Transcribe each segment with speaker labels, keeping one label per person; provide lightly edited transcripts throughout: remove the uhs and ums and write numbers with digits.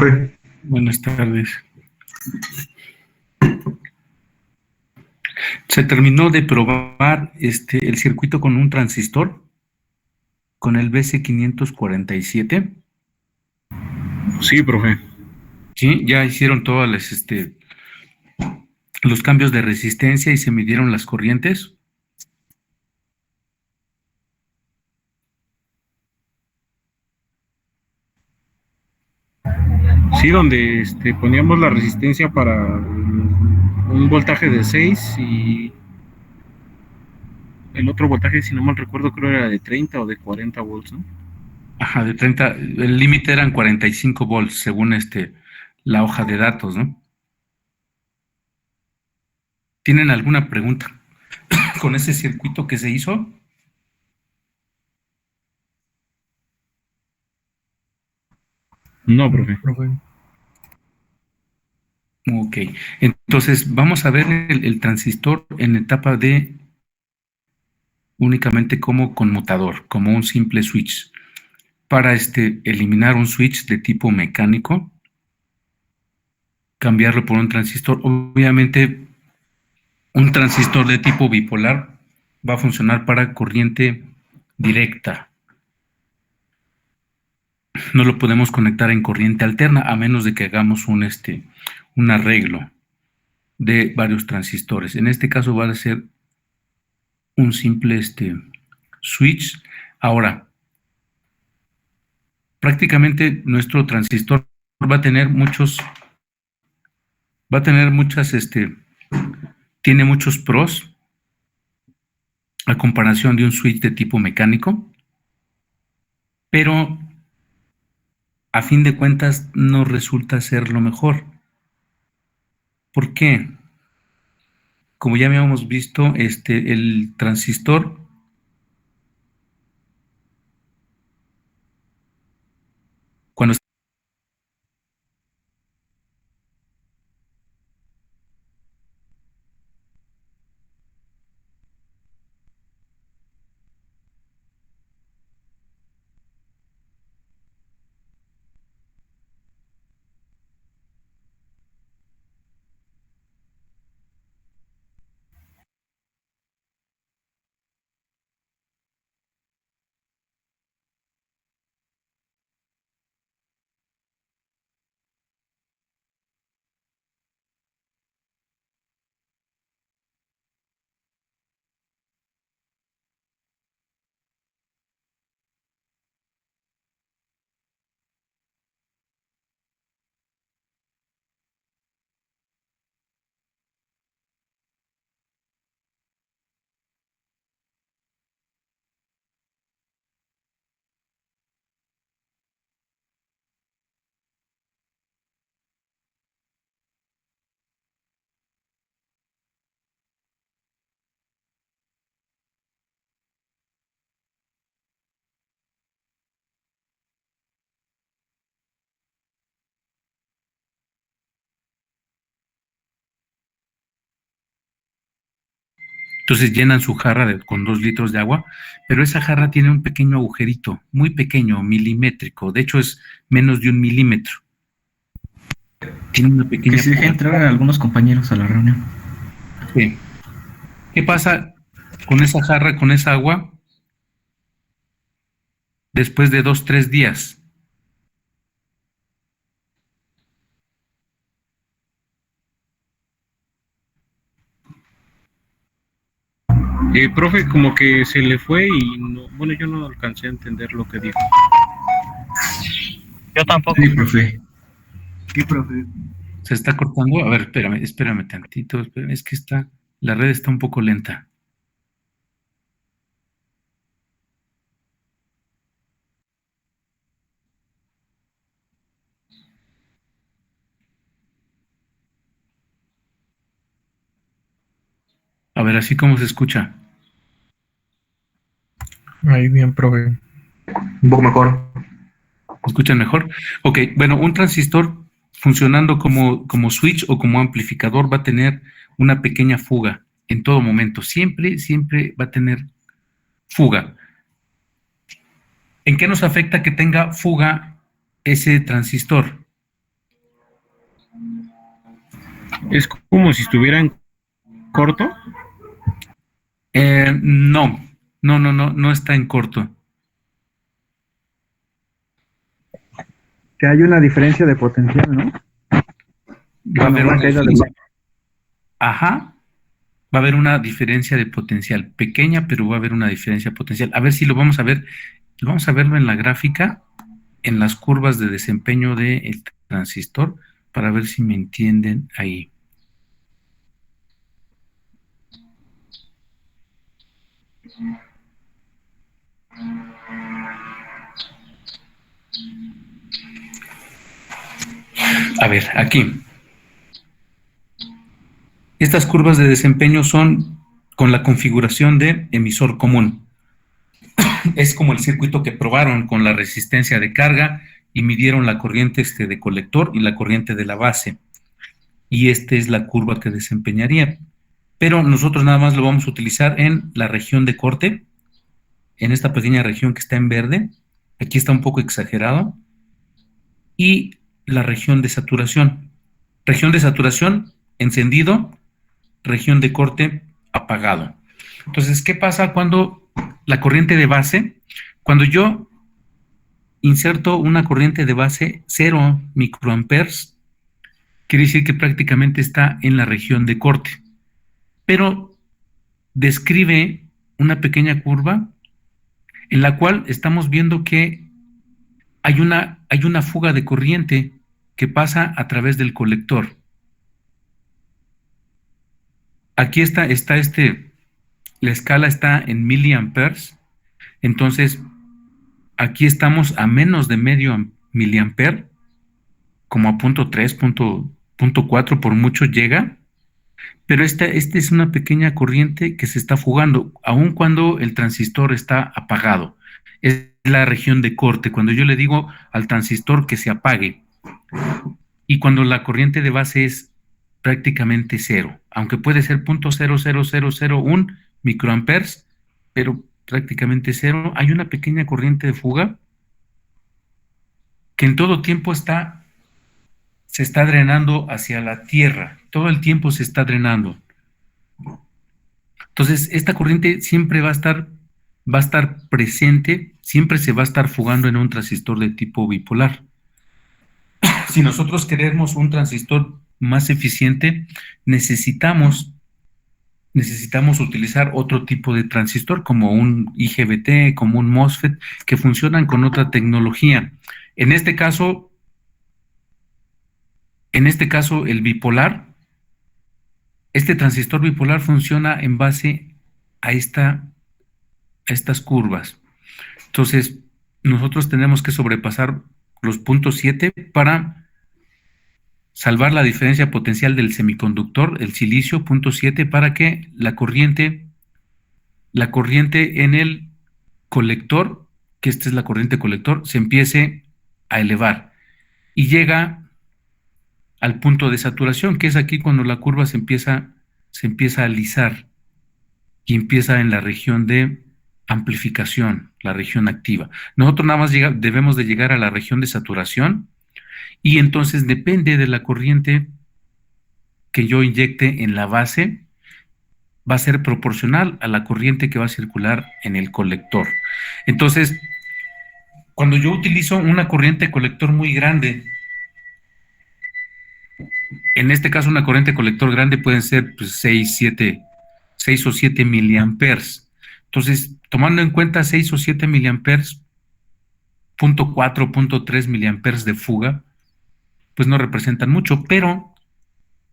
Speaker 1: profe.
Speaker 2: Buenas tardes. Se terminó de probar el circuito con un transistor, con el BC547.
Speaker 1: Sí, profe.
Speaker 2: Sí, ya hicieron todas los cambios de resistencia y se midieron las corrientes.
Speaker 1: Sí, donde poníamos la resistencia para un voltaje de 6 y el otro voltaje, si no mal recuerdo, creo era de 30 o de 40 volts, ¿no?
Speaker 2: Ajá, de 30, el límite eran 45 volts, según la hoja de datos, ¿no? ¿Tienen alguna pregunta con ese circuito que se hizo?
Speaker 1: No, profe.
Speaker 2: Ok, entonces vamos a ver el transistor en etapa de únicamente como conmutador, como un simple switch. Para eliminar un switch de tipo mecánico, cambiarlo por un transistor. Obviamente, un transistor de tipo bipolar va a funcionar para corriente directa. No lo podemos conectar en corriente alterna a menos de que hagamos un arreglo de varios transistores. En este caso va a ser un simple switch. Ahora, prácticamente nuestro transistor va a tener muchas, tiene muchos pros a comparación de un switch de tipo mecánico, pero a fin de cuentas no resulta ser lo mejor. ¿Por qué? Como ya habíamos visto, el transistor, cuando entonces llenan su jarra con 2 litros de agua, pero esa jarra tiene un pequeño agujerito, muy pequeño, milimétrico, de hecho es menos de 1 milímetro. Tiene una pequeña
Speaker 3: Que se deje
Speaker 2: fuga.
Speaker 3: entrar a algunos compañeros a la reunión.
Speaker 2: Sí. ¿Qué pasa con esa jarra, con esa agua, después de 2, 3 días?
Speaker 1: Profe, como que se le fue y no, bueno, yo no alcancé a entender lo que dijo.
Speaker 4: Yo tampoco.
Speaker 3: Sí, profe.
Speaker 4: Sí, profe.
Speaker 2: ¿Se está cortando? A ver, espérame tantito, es que la red está un poco lenta. A ver, así como se escucha.
Speaker 4: Ahí bien, profe.
Speaker 1: Un poco mejor.
Speaker 2: ¿Me escuchan mejor? Ok, bueno, un transistor funcionando como switch o como amplificador va a tener una pequeña fuga en todo momento. Siempre va a tener fuga. ¿En qué nos afecta que tenga fuga ese transistor?
Speaker 1: Es como si estuviera en corto.
Speaker 2: No está en corto.
Speaker 5: Que hay una diferencia de potencial, ¿no?
Speaker 2: Va a haber una
Speaker 5: caída de
Speaker 2: diferencia. Ajá, va a haber una diferencia de potencial pequeña, pero va a haber una diferencia potencial. A ver si lo vamos a ver. Vamos a verlo en la gráfica, en las curvas de desempeño del transistor, para ver si me entienden ahí. A ver, aquí. Estas curvas de desempeño son con la configuración de emisor común. Es como el circuito que probaron con la resistencia de carga y midieron la corriente de colector y la corriente de la base. Y esta es la curva que desempeñaría. Pero nosotros nada más lo vamos a utilizar en la región de corte, en esta pequeña región que está en verde. Aquí está un poco exagerado. Y la región de saturación. Región de saturación, encendido. Región de corte, apagado. Entonces, ¿qué pasa cuando la corriente de base, cuando yo inserto una corriente de base 0 microamperes, quiere decir que prácticamente está en la región de corte, pero describe una pequeña curva en la cual estamos viendo que hay una fuga de corriente que pasa a través del colector. Aquí está la escala está en miliamperes, entonces aquí estamos a menos de medio miliamper, como a 0.3, 0.4 por mucho llega, pero esta es una pequeña corriente que se está fugando, aun cuando el transistor está apagado. Es la región de corte, cuando yo le digo al transistor que se apague, y cuando la corriente de base es prácticamente cero, aunque puede ser 0.00001 microamperes, pero prácticamente cero. Hay una pequeña corriente de fuga que en todo tiempo se está drenando hacia la tierra, todo el tiempo se está drenando. Entonces, esta corriente siempre va a estar presente, siempre se va a estar fugando en un transistor de tipo bipolar. Si nosotros queremos un transistor más eficiente, necesitamos utilizar otro tipo de transistor, como un IGBT, como un MOSFET, que funcionan con otra tecnología. En este caso, el bipolar, este transistor bipolar funciona en base a estas curvas. Entonces, nosotros tenemos que sobrepasar los puntos 7 para salvar la diferencia potencial del semiconductor, el silicio, punto 7, para que la corriente en el colector, que esta es la corriente colector, se empiece a elevar y llega al punto de saturación, que es aquí cuando la curva se empieza a alisar y empieza en la región de amplificación, la región activa. Nosotros nada más debemos de llegar a la región de saturación, y entonces depende de la corriente que yo inyecte en la base, va a ser proporcional a la corriente que va a circular en el colector. Entonces, cuando yo utilizo una corriente colector muy grande, en este caso una corriente colector grande pueden ser pues, 6 o 7 miliamperes. Entonces, tomando en cuenta 6 o 7 miliamperes, 0.4, 0.3 miliamperes de fuga, pues no representan mucho, pero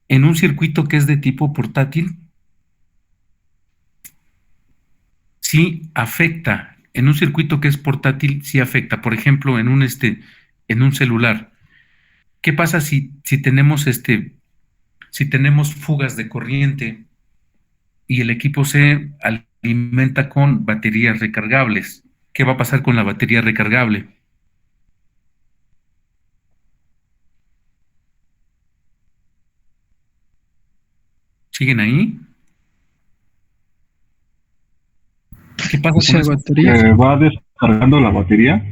Speaker 2: en un circuito que es de tipo portátil, sí afecta. En un circuito que es portátil, sí afecta. Por ejemplo, en un celular. ¿Qué pasa si tenemos fugas de corriente y el equipo se alimenta con baterías recargables? ¿Qué va a pasar con la batería recargable? ¿Siguen ahí? ¿Qué pasa con esa
Speaker 4: batería?
Speaker 6: ¿Va descargando la batería?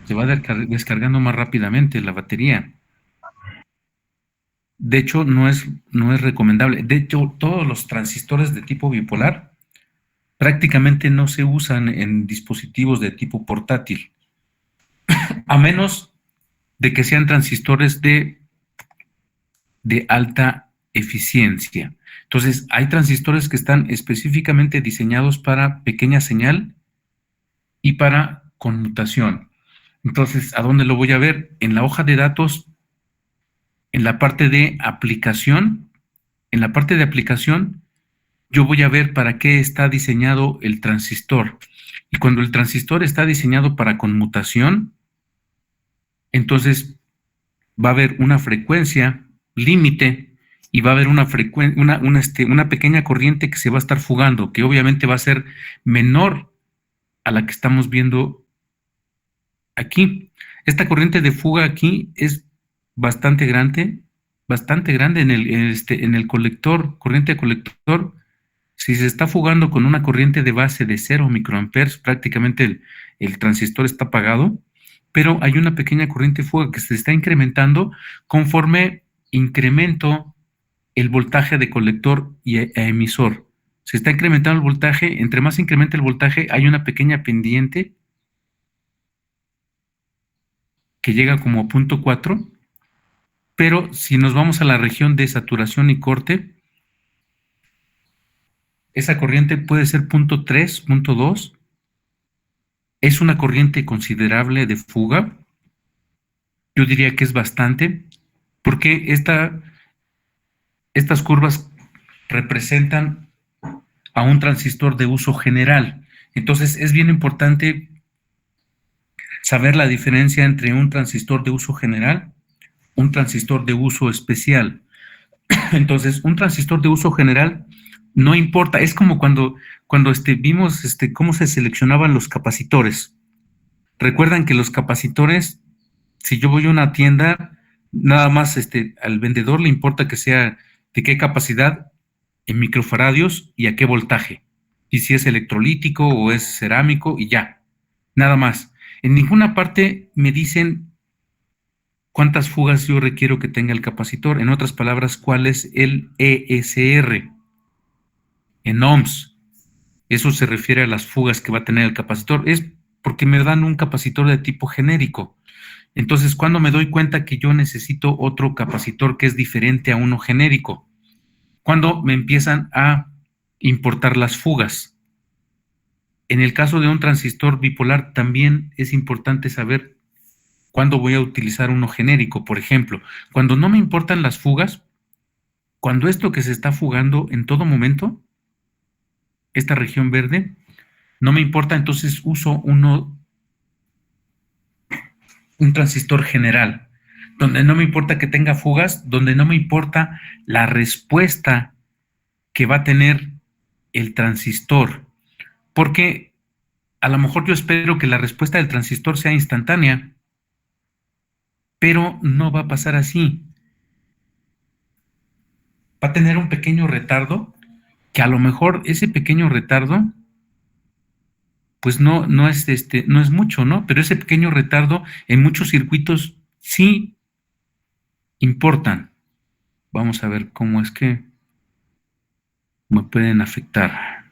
Speaker 2: Se va descargando más rápidamente la batería. De hecho, no es recomendable. De hecho, todos los transistores de tipo bipolar prácticamente no se usan en dispositivos de tipo portátil, a menos de que sean transistores de alta eficiencia. Entonces, hay transistores que están específicamente diseñados para pequeña señal y para conmutación. Entonces, ¿a dónde lo voy a ver? En la hoja de datos, en la parte de aplicación. En la parte de aplicación, yo voy a ver para qué está diseñado el transistor. Y cuando el transistor está diseñado para conmutación, entonces va a haber una frecuencia límite y va a haber una pequeña corriente que se va a estar fugando, que obviamente va a ser menor a la que estamos viendo aquí. Esta corriente de fuga aquí es bastante grande en el colector, corriente de colector. Si se está fugando con una corriente de base de 0 microamperes, prácticamente el transistor está apagado, pero hay una pequeña corriente de fuga que se está incrementando conforme incremento el voltaje de colector y emisor. Se está incrementando el voltaje, entre más incrementa el voltaje, hay una pequeña pendiente que llega como a 0.4, pero si nos vamos a la región de saturación y corte, esa corriente puede ser 0.3, 0.2. Es una corriente considerable de fuga. Yo diría que es bastante, porque estas curvas representan a un transistor de uso general. Entonces, es bien importante saber la diferencia entre un transistor de uso general, un transistor de uso especial. Entonces, un transistor de uso general no importa, es como cuando vimos cómo se seleccionaban los capacitores. Recuerdan que los capacitores, si yo voy a una tienda, nada más al vendedor le importa que sea de qué capacidad en microfaradios y a qué voltaje. Y si es electrolítico o es cerámico y ya, nada más. En ninguna parte me dicen cuántas fugas yo requiero que tenga el capacitor. En otras palabras, cuál es el ESR en ohms. Eso se refiere a las fugas que va a tener el capacitor. Es porque me dan un capacitor de tipo genérico. Entonces, ¿cuándo me doy cuenta que yo necesito otro capacitor que es diferente a uno genérico? Cuando me empiezan a importar las fugas. En el caso de un transistor bipolar también es importante saber cuándo voy a utilizar uno genérico. Por ejemplo, cuando no me importan las fugas, cuando esto que se está fugando en todo momento, esta región verde, no me importa, entonces uso un transistor general, donde no me importa que tenga fugas, donde no me importa la respuesta que va a tener el transistor, porque a lo mejor yo espero que la respuesta del transistor sea instantánea, pero no va a pasar así. Va a tener un pequeño retardo, que a lo mejor ese pequeño retardo, pues no es mucho, ¿no? Pero ese pequeño retardo en muchos circuitos sí importan. Vamos a ver cómo es que me pueden afectar.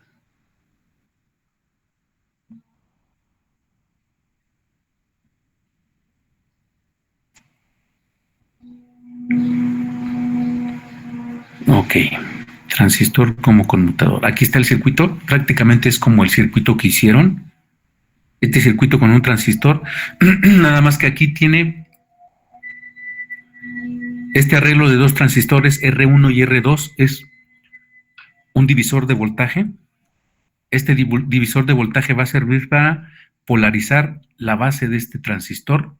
Speaker 2: Ok, transistor como conmutador. Aquí está el circuito, prácticamente es como el circuito que hicieron. Este circuito con un transistor, nada más que aquí tiene este arreglo de dos transistores R1 y R2, es un divisor de voltaje. Este divisor de voltaje va a servir para polarizar la base de este transistor.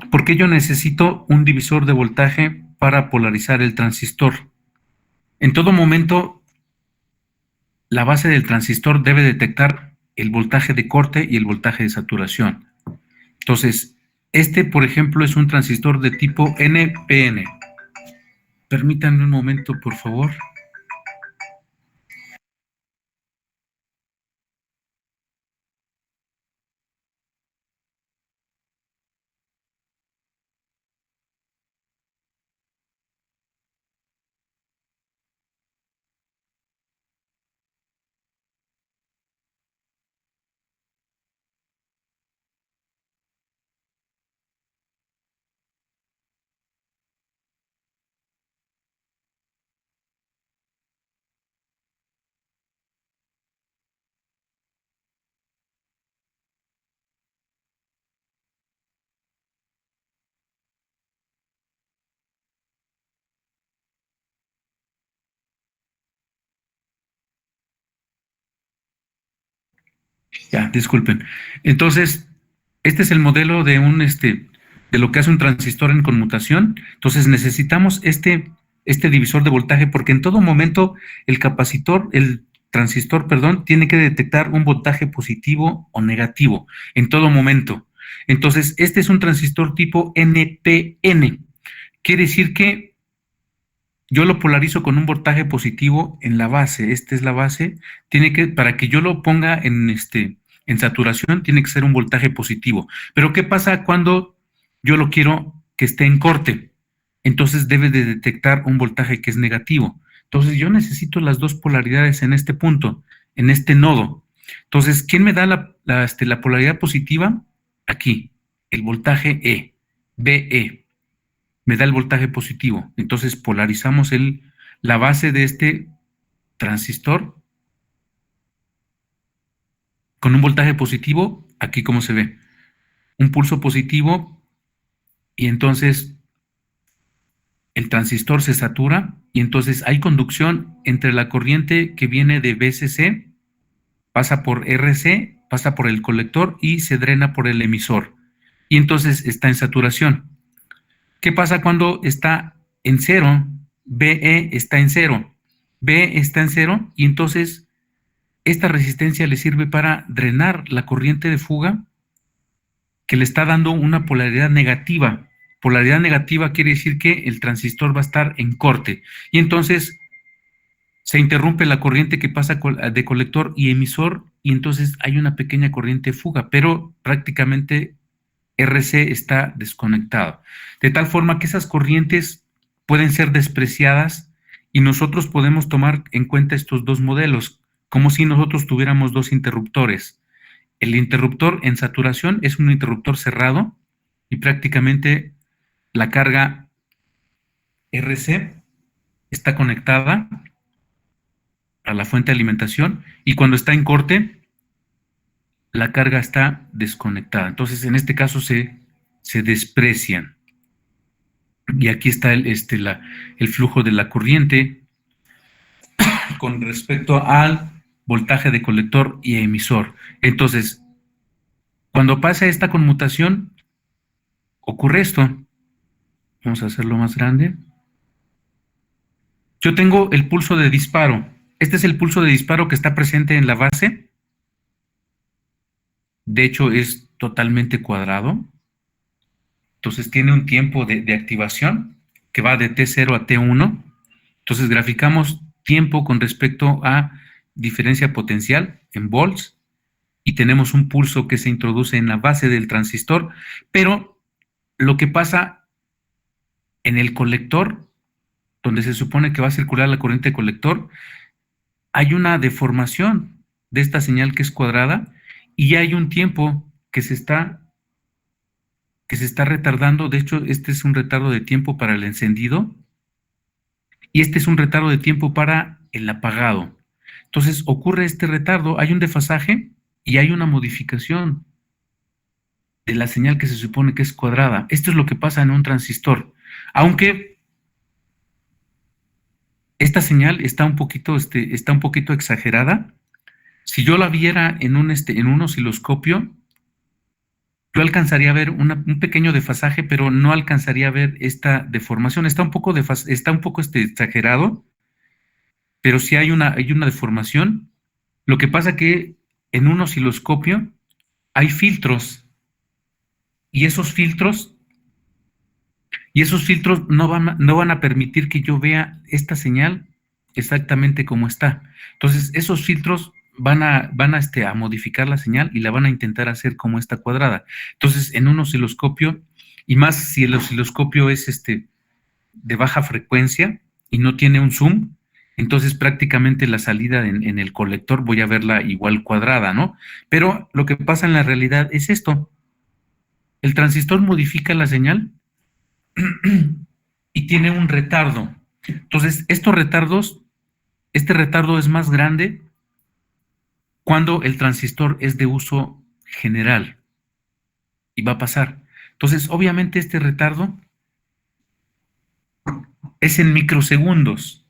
Speaker 2: ¿Por qué yo necesito un divisor de voltaje para polarizar el transistor? En todo momento, la base del transistor debe detectar el voltaje de corte y el voltaje de saturación. Entonces, por ejemplo, es un transistor de tipo NPN. Permítanme un momento, por favor. disculpen. Entonces, este es el modelo de de lo que hace un transistor en conmutación. Entonces, necesitamos este divisor de voltaje porque en todo momento el transistor, perdón, tiene que detectar un voltaje positivo o negativo, en todo momento. Entonces, este es un transistor tipo NPN. Quiere decir que yo lo polarizo con un voltaje positivo en la base. Esta es la base. Para que yo lo ponga en saturación, tiene que ser un voltaje positivo. Pero ¿qué pasa cuando yo lo quiero que esté en corte? Entonces debe de detectar un voltaje que es negativo. Entonces yo necesito las dos polaridades en este punto, en este nodo. Entonces, ¿quién me da la polaridad positiva? Aquí, el voltaje E, BE. Me da el voltaje positivo. Entonces polarizamos la base de este transistor con un voltaje positivo, aquí como se ve, un pulso positivo, y entonces el transistor se satura, y entonces hay conducción entre la corriente que viene de VCC, pasa por RC, pasa por el colector y se drena por el emisor. Y entonces está en saturación. ¿Qué pasa cuando está en cero? BE está en cero. BE está en cero y entonces esta resistencia le sirve para drenar la corriente de fuga que le está dando una polaridad negativa. Polaridad negativa quiere decir que el transistor va a estar en corte y entonces se interrumpe la corriente que pasa de colector y emisor y entonces hay una pequeña corriente de fuga, pero prácticamente RC está desconectado. De tal forma que esas corrientes pueden ser despreciadas y nosotros podemos tomar en cuenta estos dos modelos, como si nosotros tuviéramos dos interruptores. El interruptor en saturación es un interruptor cerrado y prácticamente la carga RC está conectada a la fuente de alimentación y cuando está en corte, la carga está desconectada. Entonces, en este caso se desprecian. Y aquí está el flujo de la corriente con respecto al voltaje de colector y emisor. Entonces, cuando pasa esta conmutación, ocurre esto. Vamos a hacerlo más grande. Yo tengo el pulso de disparo. Este es el pulso de disparo que está presente en la base. De hecho, es totalmente cuadrado. Entonces, tiene un tiempo de activación que va de T0 a T1. Entonces, graficamos tiempo con respecto a diferencia potencial en volts y tenemos un pulso que se introduce en la base del transistor, pero lo que pasa en el colector, donde se supone que va a circular la corriente de colector, hay una deformación de esta señal que es cuadrada y hay un tiempo que se está retardando. De hecho, este es un retardo de tiempo para el encendido y este es un retardo de tiempo para el apagado. Entonces, ocurre este retardo, hay un desfasaje y hay una modificación de la señal que se supone que es cuadrada. Esto es lo que pasa en un transistor. Aunque esta señal está un poquito exagerada, si yo la viera en un osciloscopio, yo alcanzaría a ver un pequeño desfasaje, pero no alcanzaría a ver esta deformación. Está un poco exagerado, pero sí hay una deformación. Lo que pasa que en un osciloscopio hay filtros y esos filtros no van a permitir que yo vea esta señal exactamente como está. Entonces, esos filtros van a modificar la señal y la van a intentar hacer como esta cuadrada. Entonces, en un osciloscopio, y más si el osciloscopio es de baja frecuencia y no tiene un zoom, entonces prácticamente la salida en el colector voy a verla igual cuadrada, ¿no? Pero lo que pasa en la realidad es esto. El transistor modifica la señal y tiene un retardo. Entonces, este retardo es más grande cuando el transistor es de uso general y va a pasar. Entonces, obviamente este retardo es en microsegundos.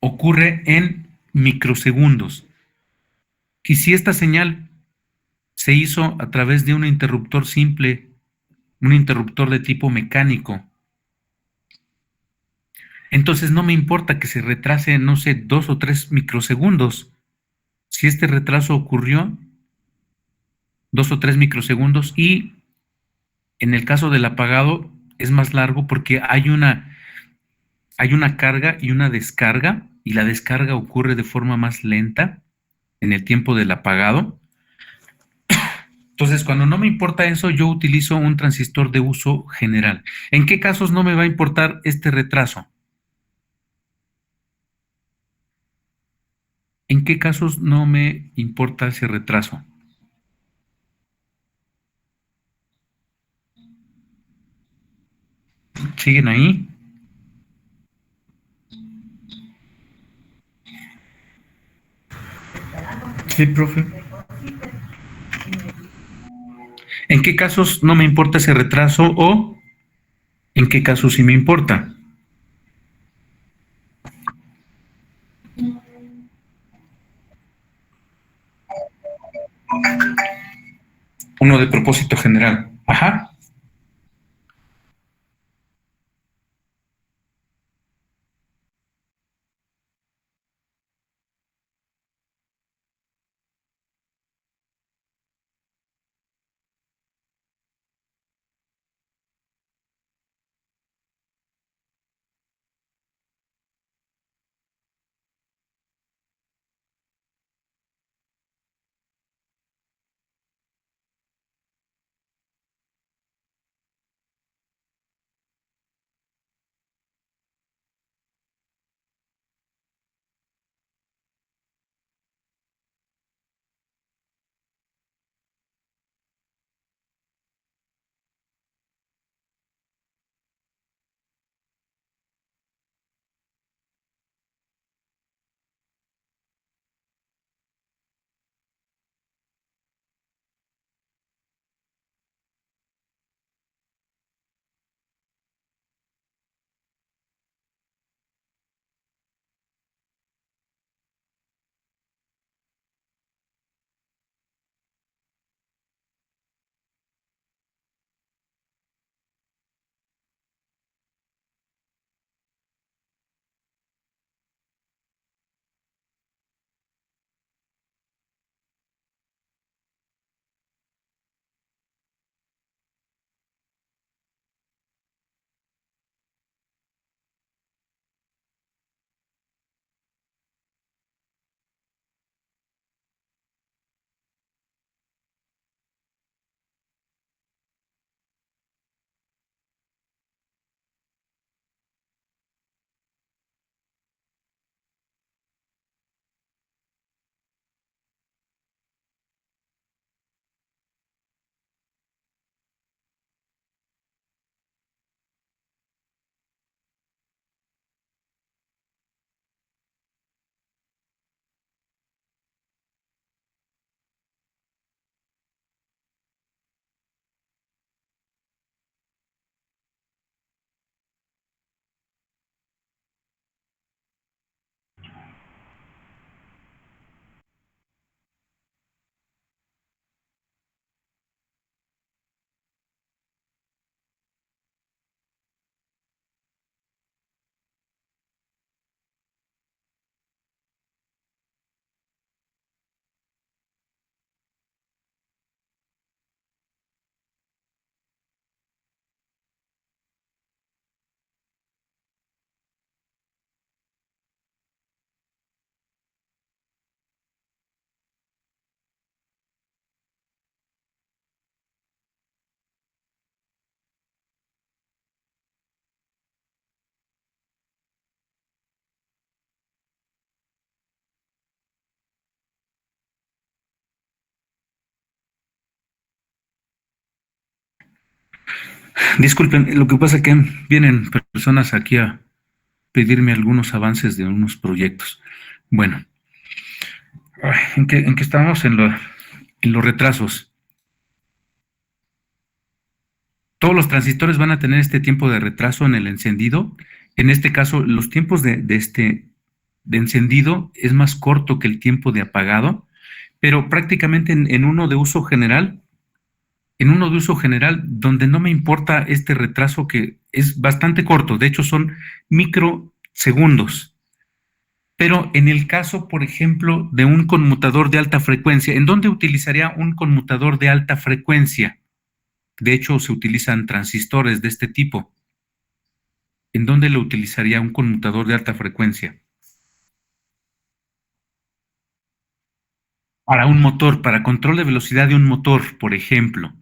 Speaker 2: Ocurre en microsegundos. Y si esta señal se hizo a través de un interruptor simple, un interruptor de tipo mecánico, entonces no me importa que se retrase, no sé, 2 o 3 microsegundos. Si este retraso ocurrió, 2 o 3 microsegundos, y en el caso del apagado es más largo porque hay una carga y una descarga, y la descarga ocurre de forma más lenta en el tiempo del apagado. Entonces, cuando no me importa eso, yo utilizo un transistor de uso general. ¿En qué casos no me va a importar este retraso? ¿En qué casos no me importa ese retraso? ¿Siguen ahí?
Speaker 3: Sí, profe.
Speaker 2: ¿En qué casos no me importa ese retraso o en qué casos sí me importa? Uno de propósito general. Ajá. Disculpen, lo que pasa es que vienen personas aquí a pedirme algunos avances de unos proyectos. Bueno, ¿en qué estábamos? En los retrasos. Todos los transistores van a tener este tiempo de retraso en el encendido. En este caso, los tiempos de encendido es más corto que el tiempo de apagado, pero prácticamente en uno de uso general, donde no me importa este retraso que es bastante corto, de hecho son microsegundos. Pero en el caso, por ejemplo, de un conmutador de alta frecuencia, ¿en dónde utilizaría un conmutador de alta frecuencia? De hecho, se utilizan transistores de este tipo. ¿En dónde lo utilizaría un conmutador de alta frecuencia? Para un motor, para control de velocidad de un motor, por ejemplo.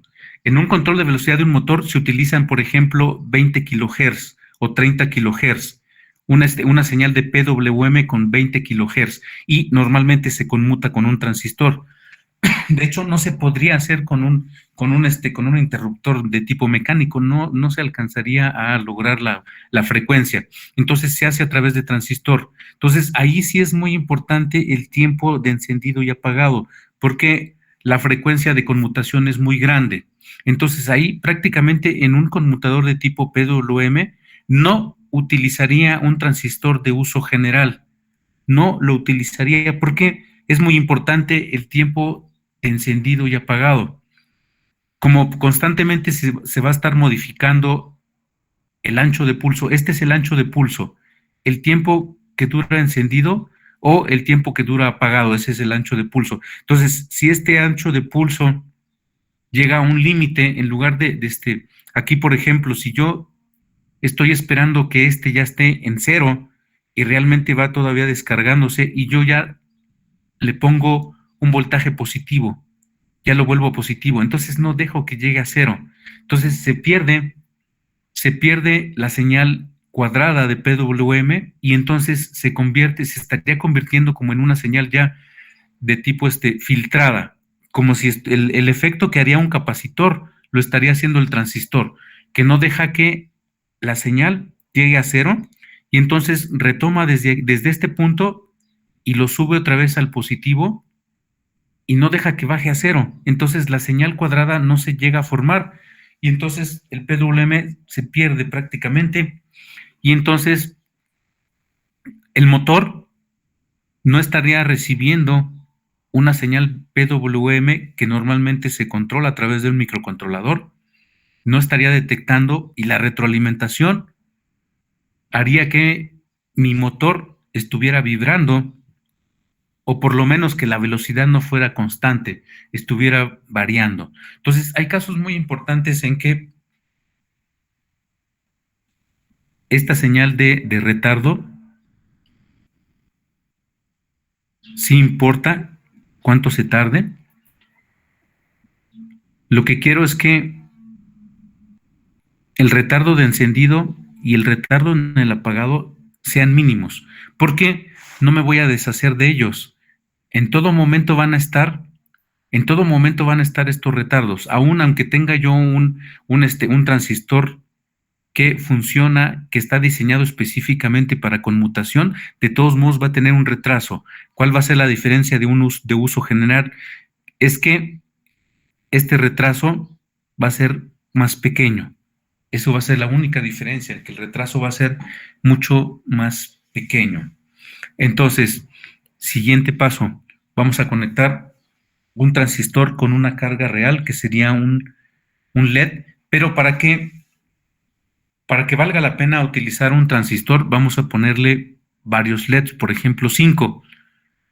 Speaker 2: En un control de velocidad de un motor se utilizan, por ejemplo, 20 kHz o 30 kHz, una señal de PWM con 20 kHz y normalmente se conmuta con un transistor. De hecho, no se podría hacer con un interruptor de tipo mecánico, no se alcanzaría a lograr la frecuencia. Entonces se hace a través de transistor. Entonces ahí sí es muy importante el tiempo de encendido y apagado, porque la frecuencia de conmutación es muy grande. Entonces ahí prácticamente en un conmutador de tipo PWM no utilizaría un transistor de uso general. No lo utilizaría porque es muy importante el tiempo encendido y apagado. Como constantemente se va a estar modificando el ancho de pulso, este es el ancho de pulso, el tiempo que dura encendido o el tiempo que dura apagado, ese es el ancho de pulso. Entonces, si este ancho de pulso llega a un límite, en lugar de aquí por ejemplo, si yo estoy esperando que este ya esté en cero y realmente va todavía descargándose y yo ya le pongo un voltaje positivo, ya lo vuelvo positivo, entonces no dejo que llegue a cero. Entonces se pierde la señal cuadrada de PWM y entonces se estaría convirtiendo como en una señal ya de tipo filtrada, como si el efecto que haría un capacitor lo estaría haciendo el transistor, que no deja que la señal llegue a cero y entonces retoma desde este punto y lo sube otra vez al positivo y no deja que baje a cero. Entonces la señal cuadrada no se llega a formar y entonces el PWM se pierde prácticamente y entonces el motor no estaría recibiendo una señal PWM que normalmente se controla a través de un microcontrolador, no estaría detectando y la retroalimentación haría que mi motor estuviera vibrando o por lo menos que la velocidad no fuera constante, estuviera variando. Entonces, hay casos muy importantes en que esta señal de retardo sí importa cuánto se tarde. Lo que quiero es que el retardo de encendido y el retardo en el apagado sean mínimos, porque no me voy a deshacer de ellos. En todo momento van a estar estos retardos, aún aunque tenga yo un transistor que funciona, que está diseñado específicamente para conmutación, de todos modos va a tener un retraso. ¿Cuál va a ser la diferencia de uso general? Es que este retraso va a ser más pequeño. Eso va a ser la única diferencia, que el retraso va a ser mucho más pequeño. Entonces, siguiente paso, vamos a conectar un transistor con una carga real, que sería un LED, pero para que valga la pena utilizar un transistor, vamos a ponerle varios LEDs, por ejemplo 5,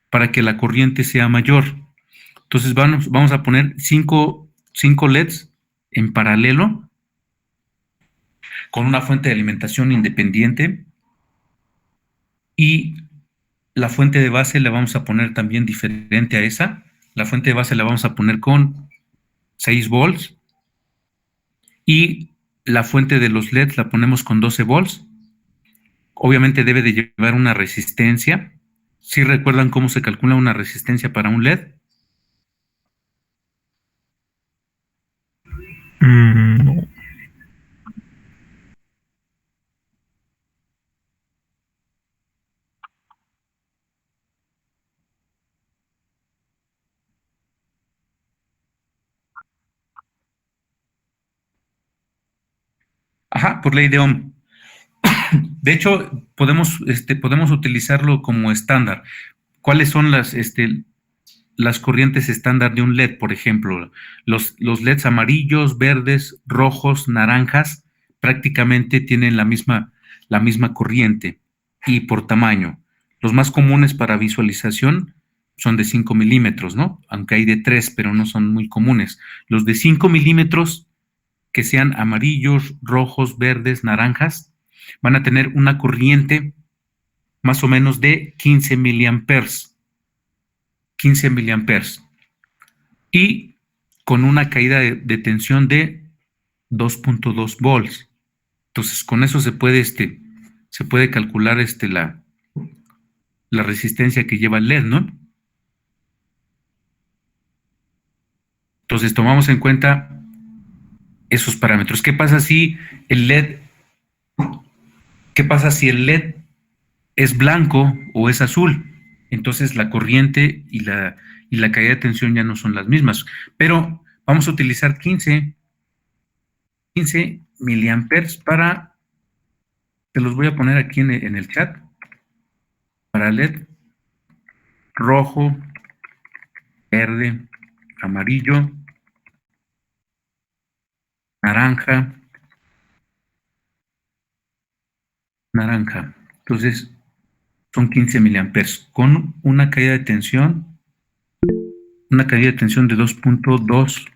Speaker 2: para que la corriente sea mayor. Entonces vamos a poner 5 LEDs en paralelo, con una fuente de alimentación independiente, y la fuente de base la vamos a poner también diferente a esa. La fuente de base la vamos a poner con 6 volts, y la fuente de los LEDs la ponemos con 12 volts. Obviamente debe de llevar una resistencia. ¿Sí recuerdan cómo se calcula una resistencia para un LED?
Speaker 4: No.
Speaker 2: Ajá, por ley de Ohm. De hecho, podemos utilizarlo como estándar. ¿Cuáles son las corrientes estándar de un LED, por ejemplo, los LEDs amarillos, verdes, rojos, naranjas, prácticamente tienen la misma corriente y por tamaño. Los más comunes para visualización son de 5 milímetros, ¿no? Aunque hay de 3, pero no son muy comunes. Los de 5 milímetros, que sean amarillos, rojos, verdes, naranjas, van a tener una corriente más o menos de 15 miliamperes. 15 miliamperes. Y con una caída de tensión de 2.2 volts. Entonces, con eso se puede calcular la resistencia que lleva el LED, ¿no? Entonces, tomamos en cuenta esos parámetros. ¿Qué pasa si el LED es blanco o es azul? Entonces la corriente y la caída de tensión ya no son las mismas. Pero vamos a utilizar 15 miliamperes para, te los voy a poner aquí en el chat, para LED rojo, verde, amarillo, naranja. Entonces, son 15 miliamperes con una caída de tensión de 2.2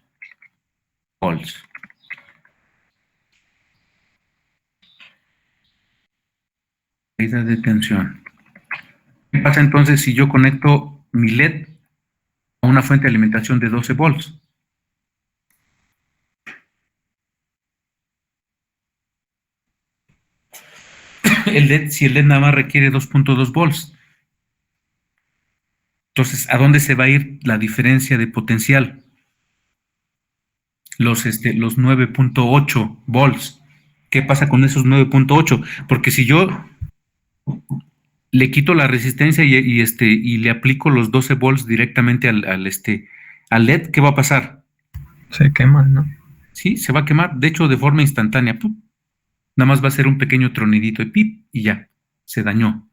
Speaker 2: volts. Caída de tensión. ¿Qué pasa entonces si yo conecto mi LED a una fuente de alimentación de 12 volts? Si el LED nada más requiere 2.2 volts. Entonces, ¿a dónde se va a ir la diferencia de potencial? Los 9.8 volts. ¿Qué pasa con esos 9.8? Porque si yo le quito la resistencia y le aplico los 12 volts directamente al LED, ¿qué va a pasar?
Speaker 4: Se queman, ¿no?
Speaker 2: Sí, se va a quemar, de hecho, de forma instantánea. ¡Pum! Nada más va a ser un pequeño tronidito de pip y ya, se dañó.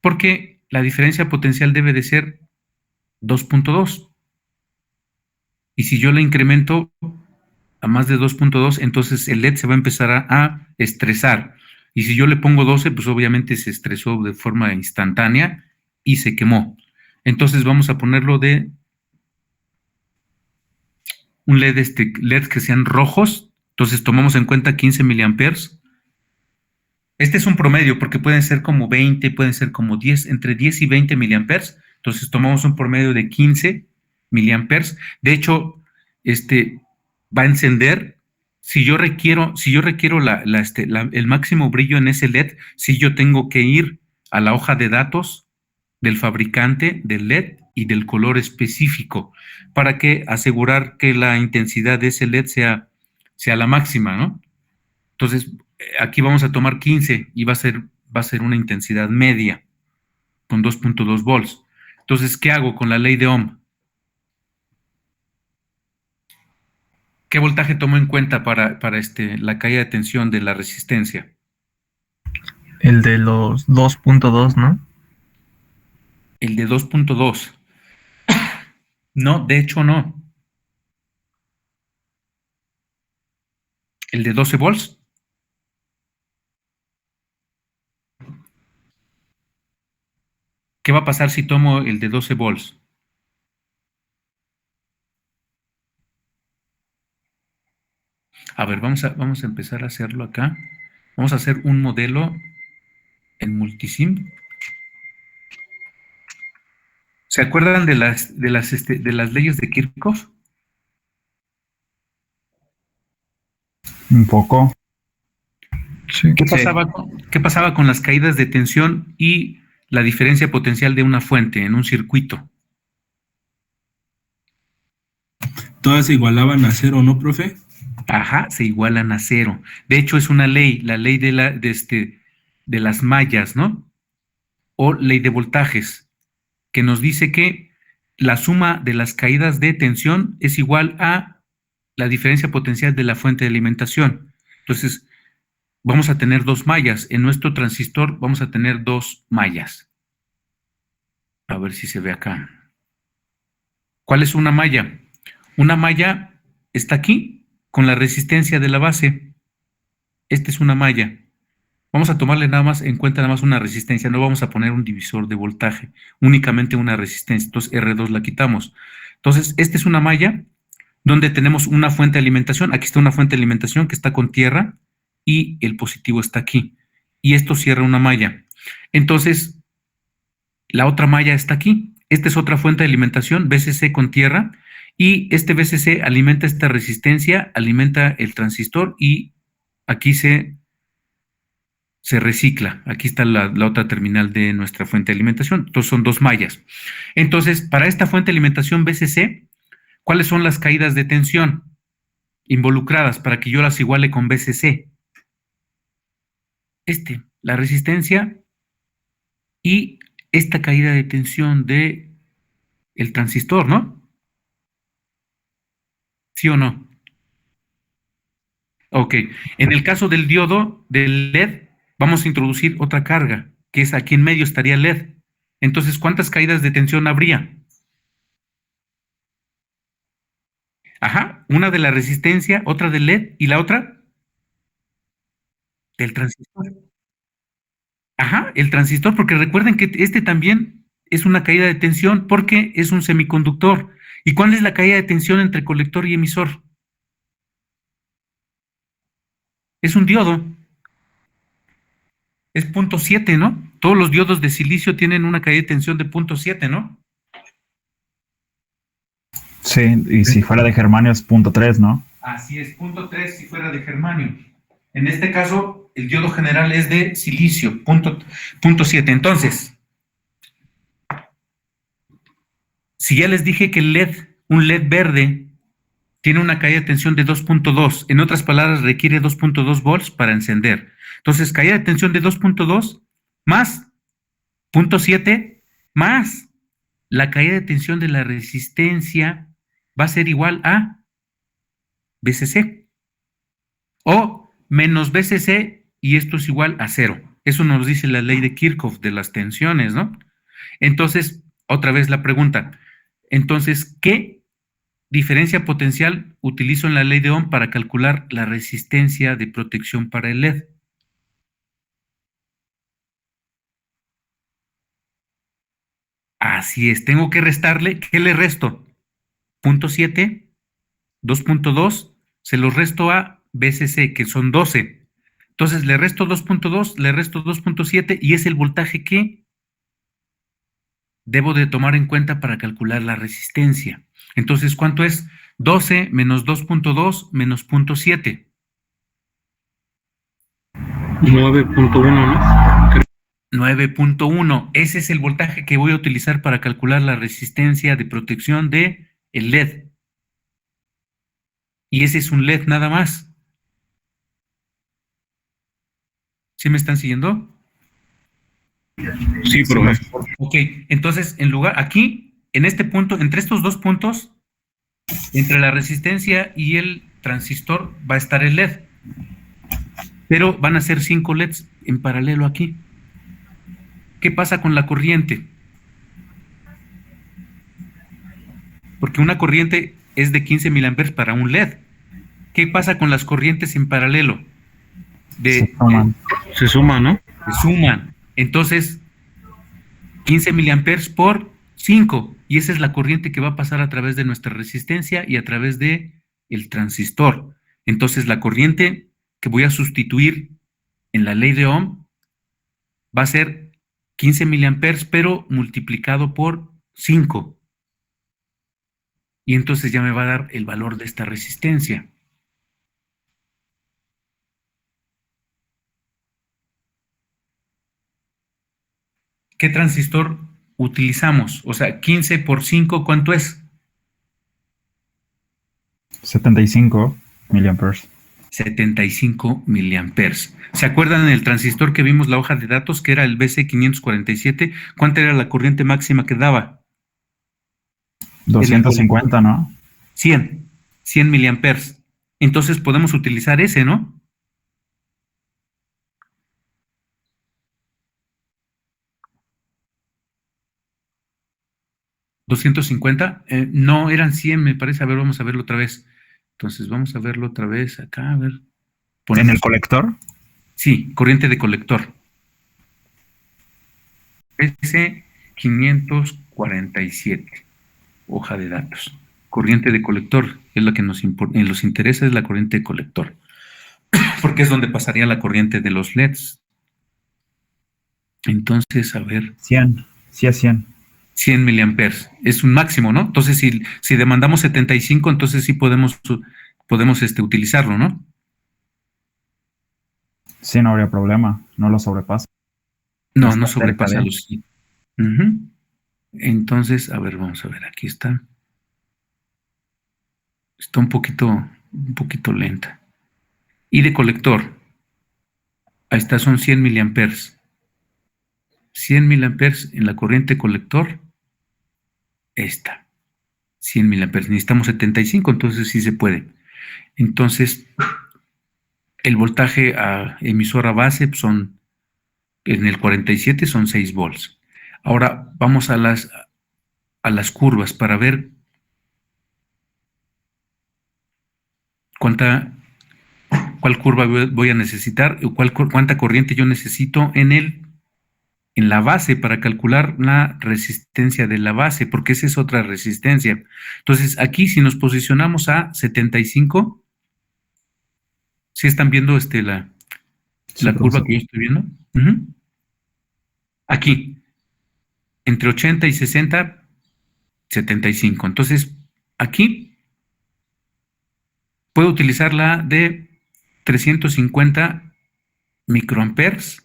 Speaker 2: Porque la diferencia potencial debe de ser 2.2. Y si yo la incremento a más de 2.2, entonces el LED se va a empezar a estresar. Y si yo le pongo 12, pues obviamente se estresó de forma instantánea y se quemó. Entonces vamos a ponerlo de un LED que sean rojos. Entonces tomamos en cuenta 15 miliamperes. Este es un promedio porque pueden ser como 20, pueden ser como 10, entre 10 y 20 miliamperes. Entonces tomamos un promedio de 15 miliamperes. De hecho, va a encender. Si yo requiero el máximo brillo en ese LED, si yo tengo que ir a la hoja de datos del fabricante del LED y del color específico para asegurar que la intensidad de ese LED sea la máxima, ¿no? Entonces, aquí vamos a tomar 15 y va a ser una intensidad media con 2.2 volts. Entonces, ¿qué hago con la ley de Ohm? ¿Qué voltaje tomo en cuenta para la caída de tensión de la resistencia?
Speaker 4: El de los 2.2, ¿no?
Speaker 2: El de 2.2. No, de hecho no. El de 12 volts. ¿Qué va a pasar si tomo el de 12 volts? A ver, vamos a empezar a hacerlo acá. Vamos a hacer un modelo en Multisim. ¿Se acuerdan de las leyes de Kirchhoff?
Speaker 6: Un poco.
Speaker 4: Sí.
Speaker 2: ¿Qué pasaba con las caídas de tensión y la diferencia potencial de una fuente en un circuito?
Speaker 7: Todas se igualaban a cero, ¿no, profe?
Speaker 2: Ajá, se igualan a cero. De hecho, es una ley, la ley de las mallas, ¿no? O ley de voltajes, que nos dice que la suma de las caídas de tensión es igual a la diferencia potencial de la fuente de alimentación. Entonces, vamos a tener dos mallas. En nuestro transistor vamos a tener dos mallas. A ver si se ve acá. ¿Cuál es una malla? Una malla está aquí con la resistencia de la base. Esta es una malla. Vamos a tomarle nada más en cuenta nada más una resistencia, no vamos a poner un divisor de voltaje, únicamente una resistencia. Entonces R2 la quitamos. Entonces, esta es una malla donde tenemos una fuente de alimentación. Aquí está una fuente de alimentación que está con tierra y el positivo está aquí. Y esto cierra una malla. Entonces, la otra malla está aquí. Esta es otra fuente de alimentación, VCC con tierra, y este VCC alimenta esta resistencia, alimenta el transistor y aquí se recicla. Aquí está la otra terminal de nuestra fuente de alimentación. Entonces son dos mallas. Entonces, para esta fuente de alimentación VCC, ¿cuáles son las caídas de tensión involucradas para que yo las iguale con VCC? La resistencia y esta caída de tensión de el transistor, ¿no? ¿Sí o no? Ok. En el caso del diodo, del LED, vamos a introducir otra carga, que es aquí en medio estaría el LED. Entonces, ¿cuántas caídas de tensión habría? Ajá, una de la resistencia, otra del LED y la otra del transistor. Ajá, el transistor, porque recuerden que este también es una caída de tensión porque es un semiconductor. ¿Y cuál es la caída de tensión entre colector y emisor? Es un diodo. Es 0.7, ¿no? Todos los diodos de silicio tienen una caída de tensión de 0.7, ¿no?
Speaker 6: Sí, y si fuera de germanio es 0.3, ¿no?
Speaker 2: Así es, 0.3 si fuera de germanio. En este caso, el diodo general es de silicio, 0.7. Entonces, si ya les dije que el LED, un LED verde, tiene una caída de tensión de 2.2, en otras palabras, requiere 2.2 volts para encender. Entonces, caída de tensión de 2.2 más 0.7 más la caída de tensión de la resistencia va a ser igual a VCC o menos VCC y esto es igual a 0. Eso nos dice la ley de Kirchhoff de las tensiones, ¿no? Entonces, otra vez la pregunta. Entonces, ¿qué diferencia potencial utilizo en la ley de Ohm para calcular la resistencia de protección para el LED? Así es, tengo que restarle. ¿Qué le resto? 0.7, 2.2, se los resto a VCC, que son 12. Entonces le resto 2.2, le resto 2.7 y es el voltaje que debo de tomar en cuenta para calcular la resistencia. Entonces, ¿cuánto es? 12 menos 2.2 menos 0.7.
Speaker 1: 9.1, ¿no?
Speaker 2: 9.1. Ese es el voltaje que voy a utilizar para calcular la resistencia de protección de el LED. Y ese es un LED nada más. ¿Sí me están siguiendo?
Speaker 1: Sí, profe.
Speaker 2: Ok, entonces en lugar, aquí, en este punto, entre estos dos puntos, entre la resistencia y el transistor va a estar el LED. Pero van a ser 5 LEDs en paralelo aquí. ¿Qué pasa con la corriente? Porque una corriente es de 15 miliamperes para un LED. ¿Qué pasa con las corrientes en paralelo?
Speaker 1: Se suma, ¿no?
Speaker 2: Se suman. Entonces, 15 miliamperes por 5. Y esa es la corriente que va a pasar a través de nuestra resistencia y a través de el transistor. Entonces, la corriente que voy a sustituir en la ley de Ohm va a ser 15 miliamperes, pero multiplicado por 5. Y entonces ya me va a dar el valor de esta resistencia. ¿Qué transistor utilizamos? O sea, 15 por 5, ¿cuánto es?
Speaker 6: 75 miliamperes.
Speaker 2: 75 miliamperes. ¿Se acuerdan del transistor que vimos la hoja de datos, que era el BC547? ¿Cuánta era la corriente máxima que daba?
Speaker 6: 250, ¿no?
Speaker 2: 100 miliamperes. Entonces podemos utilizar ese, ¿no? 250, no, eran 100, me parece. A ver, vamos a verlo otra vez. Entonces, vamos a verlo otra vez acá, a ver.
Speaker 6: ¿En
Speaker 2: Ponemos-
Speaker 6: el colector?
Speaker 2: Sí, corriente de colector. S547, hoja de datos. Corriente de colector, es la que nos interesa, es la corriente de colector. Porque es donde pasaría la corriente de los LEDs. Entonces, a ver,
Speaker 6: 100. Sí, a 100.
Speaker 2: 100 miliamperes. Es un máximo, ¿no? Entonces, si demandamos 75, entonces sí podemos utilizarlo, ¿no?
Speaker 6: Sí, no habría problema. No lo sobrepasa.
Speaker 2: No,
Speaker 6: Está
Speaker 2: no
Speaker 6: cerca
Speaker 2: sobrepasa
Speaker 6: de-
Speaker 2: los... Ujú. Entonces, a ver, vamos a ver, aquí está. Está un poquito lenta. Y de colector, ahí está, son 100 miliamperes. 100 miliamperes en la corriente colector, esta. 100 miliamperes. Necesitamos 75, entonces sí se puede. Entonces, el voltaje a emisora base son, en el 47 son 6 volts. Ahora vamos a las curvas para ver cuál curva voy a necesitar o cuánta corriente yo necesito en la base para calcular la resistencia de la base, porque esa es otra resistencia. Entonces, aquí si nos posicionamos a 75, ¿sí están viendo la curva que yo estoy viendo? Ujú. Aquí, entre 80 y 60, 75. Entonces, aquí puedo utilizar la de 350 microamperes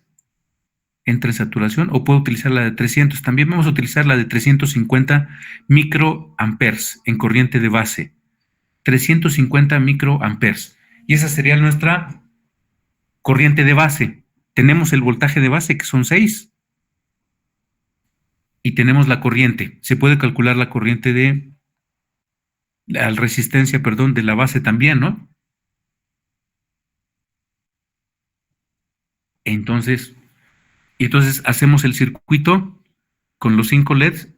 Speaker 2: entre saturación, o puedo utilizar la de 300. También vamos a utilizar la de 350 microamperes en corriente de base. 350 microamperes. Y esa sería nuestra corriente de base. Tenemos el voltaje de base, que son 6. Y tenemos la corriente. Se puede calcular la corriente la resistencia, de la base también, ¿no? Entonces hacemos el circuito con los 5 LEDs,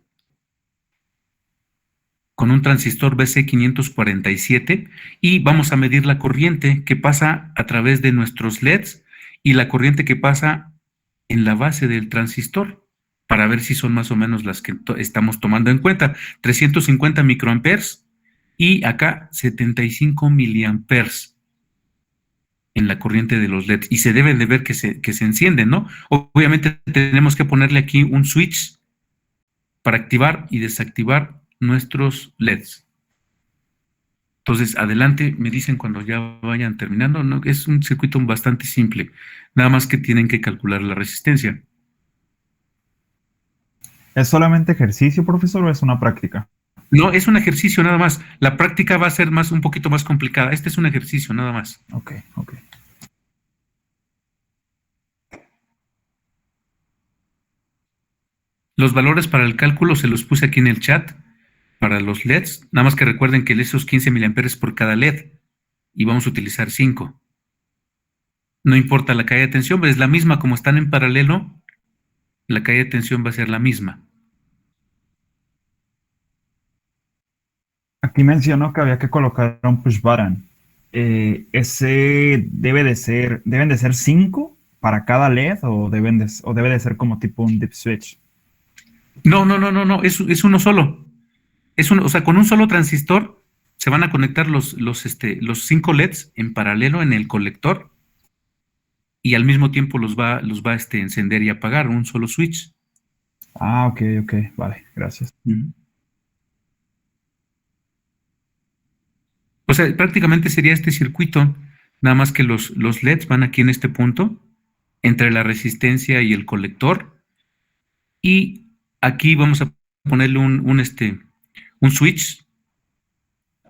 Speaker 2: con un transistor BC547, y vamos a medir la corriente que pasa a través de nuestros LEDs y la corriente que pasa en la base del transistor, para ver si son más o menos las que estamos tomando en cuenta. 350 microamperes y acá 75 miliamperes en la corriente de los LEDs, y se deben de ver que se encienden, ¿no? Obviamente tenemos que ponerle aquí un switch para activar y desactivar nuestros LEDs. Entonces, adelante, me dicen cuando ya vayan terminando, ¿no? Es un circuito bastante simple, nada más que tienen que calcular la resistencia.
Speaker 6: ¿Es solamente ejercicio, profesor, o es una práctica?
Speaker 2: No, es un ejercicio nada más. La práctica va a ser un poquito más complicada. Este es un ejercicio nada más.
Speaker 6: Ok.
Speaker 2: Los valores para el cálculo se los puse aquí en el chat para los LEDs. Nada más que recuerden que esos 15 miliamperes por cada LED, y vamos a utilizar 5. No importa la caída de tensión, es la misma. Como están en paralelo, la caída de tensión va a ser la misma.
Speaker 6: Aquí mencionó que había que colocar un push button. Ese deben de ser 5 para cada LED, o debe de ser como tipo un dip switch.
Speaker 2: No, es uno solo. O sea, con un solo transistor se van a conectar los 5 LEDs en paralelo en el colector, y al mismo tiempo los va a encender y apagar, un solo switch.
Speaker 6: Ah, ok, vale, gracias.
Speaker 2: O sea, prácticamente sería este circuito, nada más que los LEDs van aquí en este punto, entre la resistencia y el colector, y aquí vamos a ponerle un switch.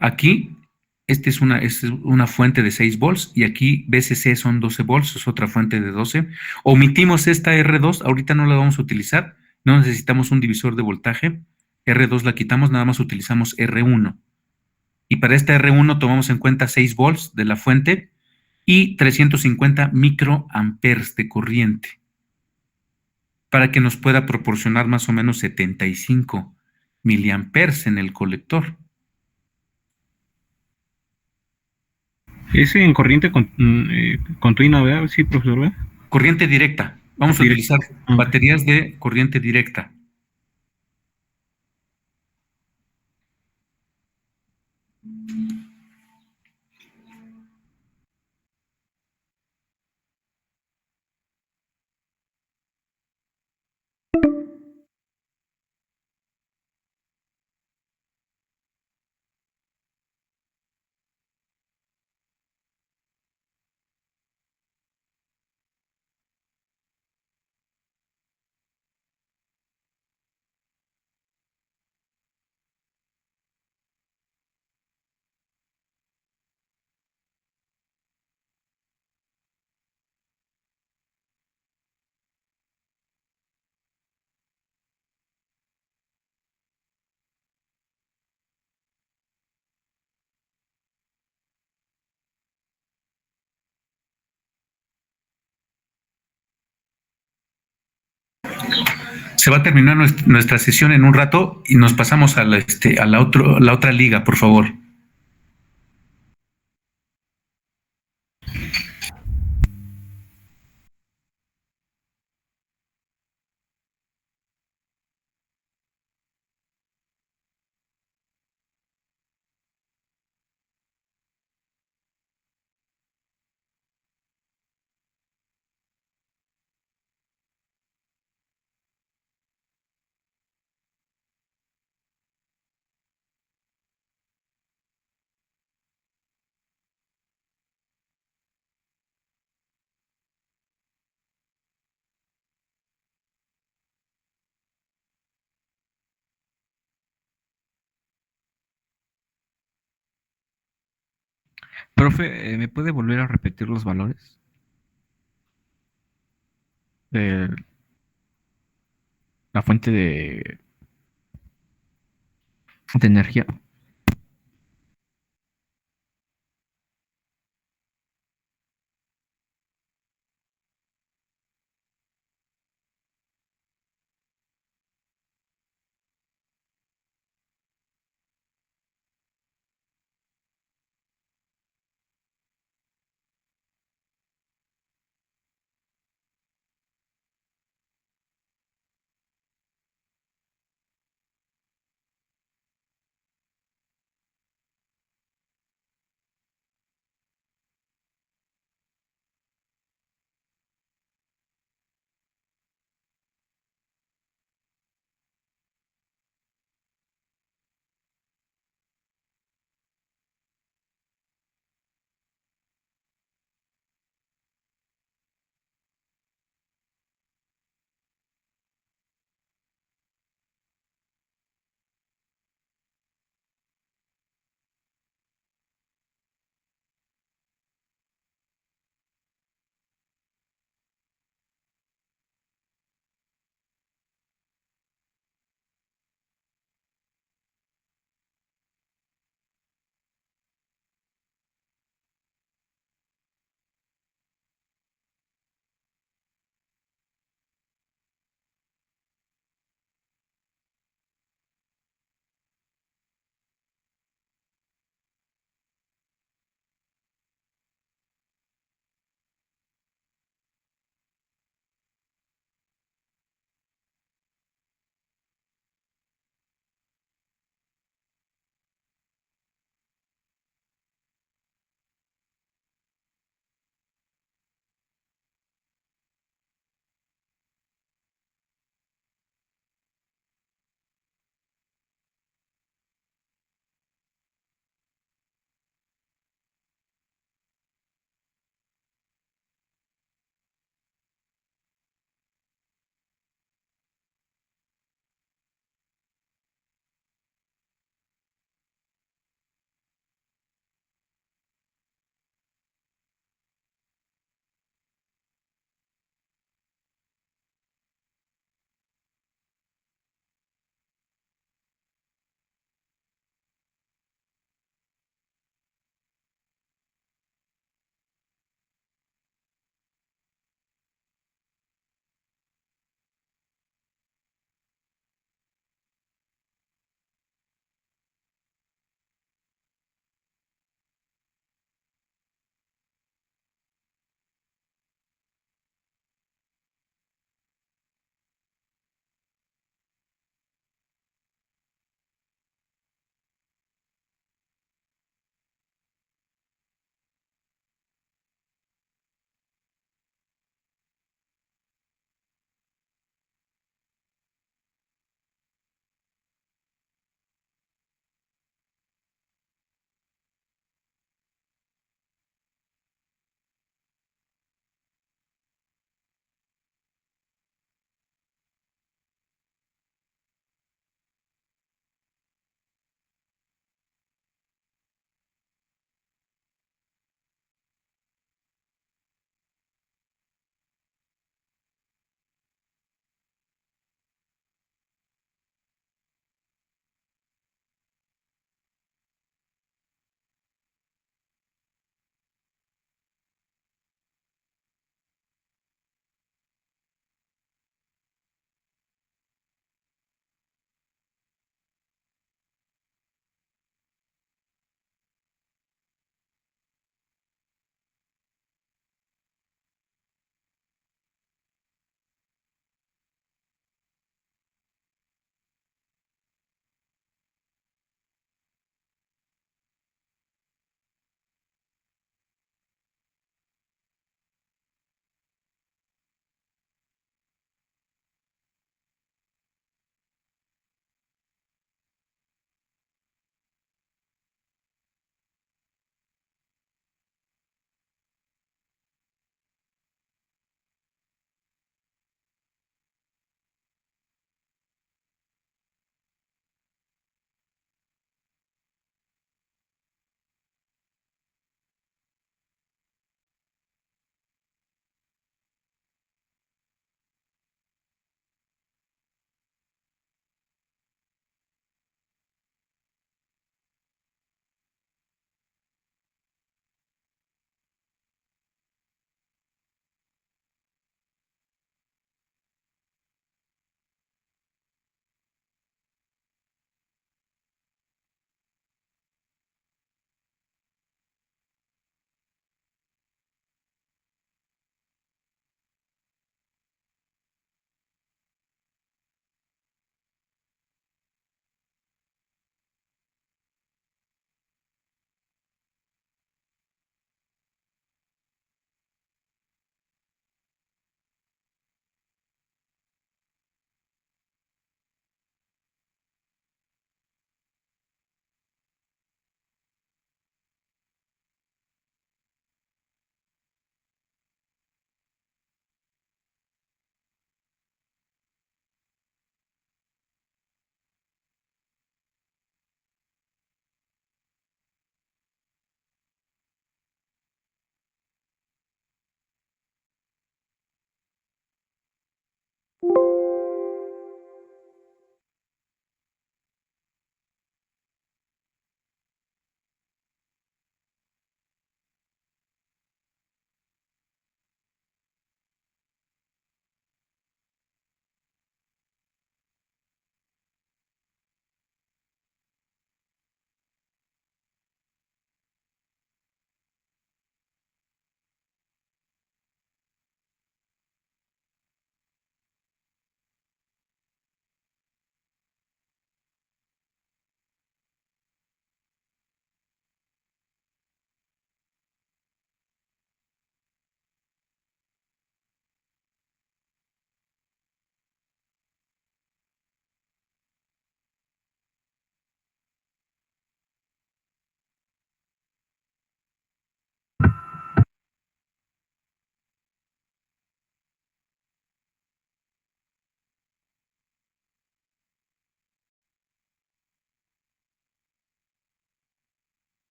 Speaker 2: Aquí, es una fuente de 6 volts, y aquí VCC son 12 volts, es otra fuente de 12. Omitimos esta R2, ahorita no la vamos a utilizar, no necesitamos un divisor de voltaje. R2 la quitamos, nada más utilizamos R1. Y para esta R1 tomamos en cuenta 6 volts de la fuente y 350 microamperes de corriente, para que nos pueda proporcionar más o menos 75 miliamperes en el colector.
Speaker 1: Ese en corriente continua, ¿verdad? Sí, profesor, ¿verdad?
Speaker 2: Corriente directa. Vamos a
Speaker 1: Directa.
Speaker 2: utilizar baterías de corriente directa. Se va a terminar nuestra sesión en un rato y nos pasamos a la otra liga, por favor.
Speaker 3: Profe, ¿me puede volver a repetir los valores de la fuente de energía?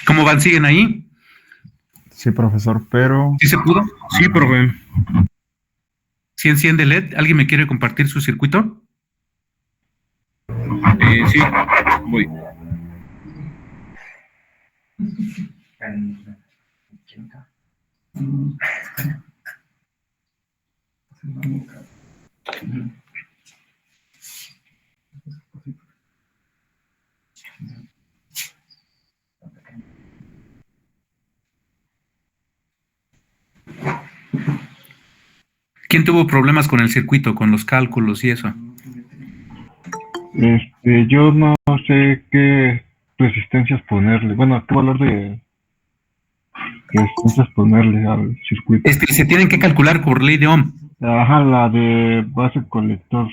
Speaker 2: ¿Cómo van? ¿Siguen ahí?
Speaker 6: Sí, profesor, pero
Speaker 2: ¿Sí se pudo?
Speaker 1: Sí, profe.
Speaker 2: ¿Sí enciende LED? ¿Alguien me quiere compartir su circuito?
Speaker 1: Sí, voy.
Speaker 2: ¿Quién tuvo problemas con el circuito, con los cálculos y eso?
Speaker 8: Yo no sé qué resistencias ponerle. Bueno, qué valor de resistencias ponerle al circuito.
Speaker 2: Se tienen que calcular por ley de Ohm.
Speaker 8: Ajá, la de base colector.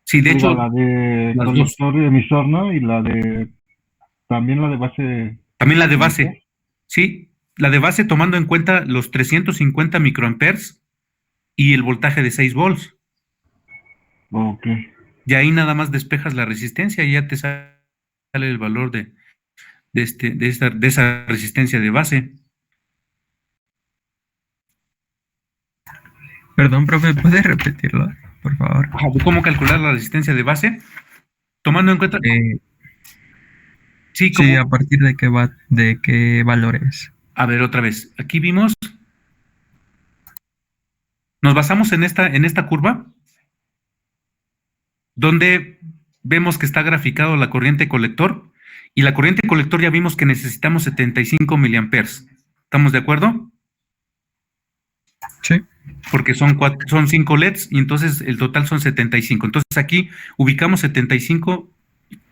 Speaker 2: Sí, de hecho,
Speaker 8: La de
Speaker 2: las
Speaker 8: colector y emisor, ¿no? Y la de. También la de base.
Speaker 2: también la de base. Sí, la de base tomando en cuenta los 350 microamperes y el voltaje de 6 volts.
Speaker 8: Ok.
Speaker 2: Y ahí nada más despejas la resistencia y ya te sale el valor de esa resistencia de base.
Speaker 4: Perdón, profe, ¿puede repetirlo, por favor?
Speaker 2: ¿Cómo calcular la resistencia de base? Tomando en cuenta...
Speaker 4: Sí, ¿a partir de qué valores?
Speaker 2: A ver, otra vez. Aquí vimos... Nos basamos en esta curva, donde vemos que está graficado la corriente colector, y la corriente colector ya vimos que necesitamos 75 miliamperes. ¿Estamos de acuerdo?
Speaker 4: Sí.
Speaker 2: Porque son 5 LEDs y entonces el total son 75. Entonces aquí ubicamos 75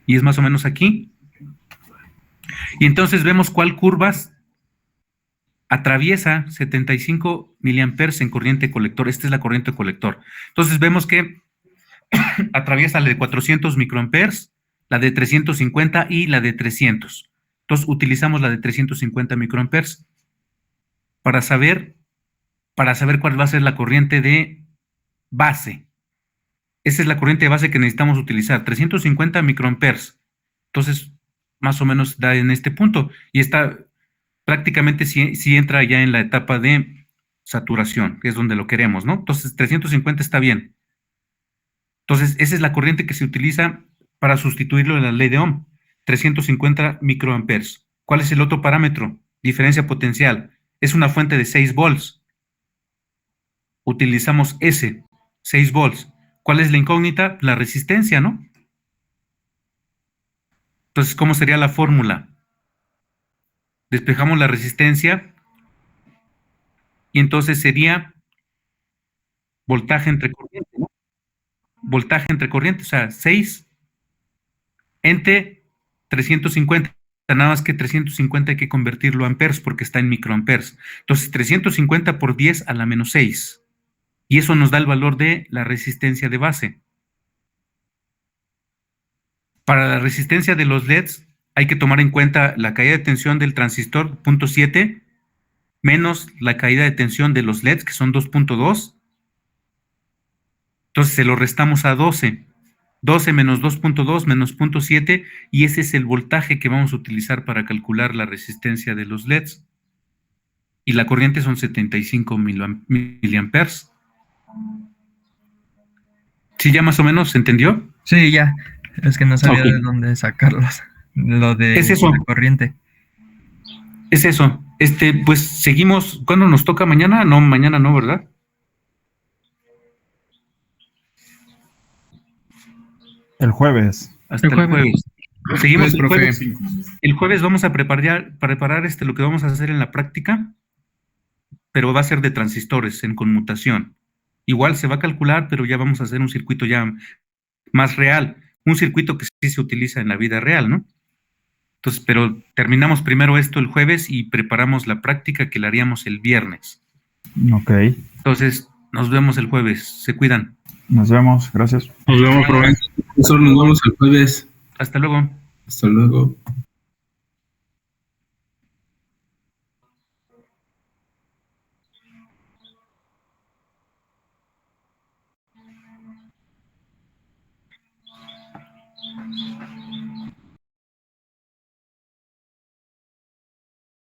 Speaker 2: y es más o menos aquí. Y entonces vemos cuál curvas atraviesa 75 miliamperes en corriente colector. Esta es la corriente colector. Entonces vemos que atraviesa la de 400 microamperes, la de 350 y la de 300. Entonces utilizamos la de 350 microamperes para saber cuál va a ser la corriente de base. Esa es la corriente de base que necesitamos utilizar, 350 microamperes. Entonces, más o menos da en este punto. Y está prácticamente sí entra ya en la etapa de saturación, que es donde lo queremos, ¿no? Entonces, 350 está bien. Entonces, esa es la corriente que se utiliza para sustituirlo en la ley de Ohm, 350 microamperes. ¿Cuál es el otro parámetro? Diferencia potencial. Es una fuente de 6 volts. Utilizamos ese, 6 volts. ¿Cuál es la incógnita? La resistencia, ¿no? Entonces, ¿cómo sería la fórmula? Despejamos la resistencia y entonces sería voltaje entre corriente, ¿no? Voltaje entre corriente, o sea, 6 entre 350. Nada más que 350 hay que convertirlo a amperes porque está en microamperes. Entonces, 350 por 10 a la menos 6. Y eso nos da el valor de la resistencia de base. Para la resistencia de los LEDs hay que tomar en cuenta la caída de tensión del transistor 0.7 menos la caída de tensión de los LEDs, que son 2.2. Entonces se lo restamos a 12. 12 menos 2.2 menos 0.7, y ese es el voltaje que vamos a utilizar para calcular la resistencia de los LEDs. Y la corriente son 75 miliamperes. ¿Sí ya más o menos se entendió?
Speaker 4: Sí, ya. Es que no sabía
Speaker 2: Ok.
Speaker 4: de dónde sacarlos. Lo de
Speaker 2: Es eso.
Speaker 4: la corriente.
Speaker 2: Es eso. Pues seguimos. ¿Cuándo nos toca? ¿Mañana? No, mañana no, ¿verdad?
Speaker 6: el jueves.
Speaker 2: Hasta el jueves. Seguimos el
Speaker 1: profe.
Speaker 2: jueves. El jueves vamos a preparar lo que vamos a hacer en la práctica, pero va a ser de transistores en conmutación. Igual se va a calcular, pero ya vamos a hacer un circuito ya más real, un circuito que sí se utiliza en la vida real, ¿no? Entonces, pero terminamos primero esto el jueves y preparamos la práctica que la haríamos el viernes.
Speaker 6: Ok.
Speaker 2: Entonces, nos vemos el jueves. Se cuidan.
Speaker 6: Nos vemos. Gracias.
Speaker 1: Nos vemos, profe.
Speaker 7: Profesor, nos vemos el jueves.
Speaker 2: Hasta luego.
Speaker 7: Hasta luego.